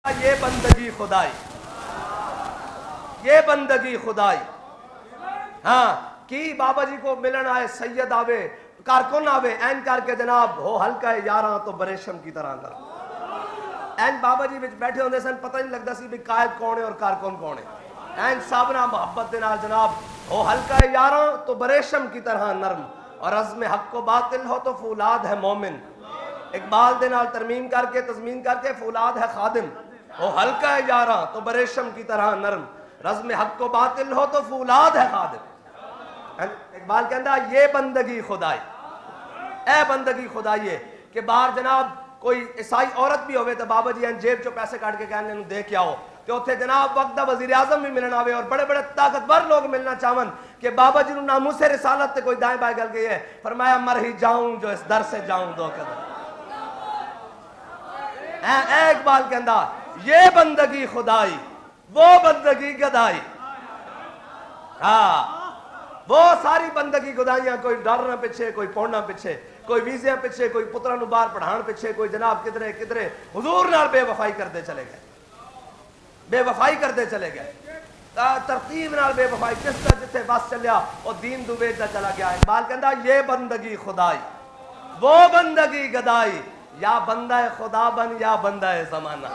یہ بندگی خدائی، یہ بندگی خدائی ہاں کی بابا جی کو ملن آئے سید آوے کارکن آوے این کر کے جناب ہو ہلکا ہے یاراں تو بریشم کی طرح کر این بابا جی وچ بیٹھے ہوندے سن پتہ نہیں لگدا سی بھی قائد کون ہے اور کارکن کون ہے این سب نہ محبت دے نال جناب ہو ہلکا ہے یاراں تو بریشم کی طرح نرم اور عزم حق و باطل ہو تو فولاد ہے مومن اقبال دے نال ترمیم کر کے تضمین کر کے فولاد ہے خادم ہو ہلکا ہے یاراں تو بریشم کی طرح نرم رزم حق و باطل ہو تو فولاد ہے خادم اقبال کہندا یہ بندگی خدائی اے بندگی خدائی ہے کہ باہر جناب کوئی عیسائی عورت بھی ہوئے تو بابا جی جیب چو پیسے کاٹ کے کہنے دے کے آؤ تو اتھے جناب وقت دا وزیر اعظم بھی ملنا آوے اور بڑے بڑے طاقتور لوگ ملنا چاہون کہ بابا جی نو ناموس رسالت تے کوئی دائیں بائیں گل گئی ہے فرمایا مر ہی جاؤں جو اس در سے جاؤں دو قدم اے اقبال کہندا یہ بندگی خدائی وہ بندگی گدائی ہاں وہ ساری بندگی خدائیاں کوئی ڈرنا پیچھے کوئی پڑھنا پیچھے کوئی ویزے پیچھے کوئی پترا نو باہر پڑھان پیچھے کوئی جناب کدرے کدرے حضور نال بے وفائی کرتے چلے گئے بے وفائی کرتے چلے گئے ترتیب نال بے وفائی جس طرح جتھے بس چلیا اور دین دویجتا چلا گیا اقبال کہندا یہ بندگی خدائی وہ بندگی گدائی یا بندہ خدا بن یا بندہ زمانہ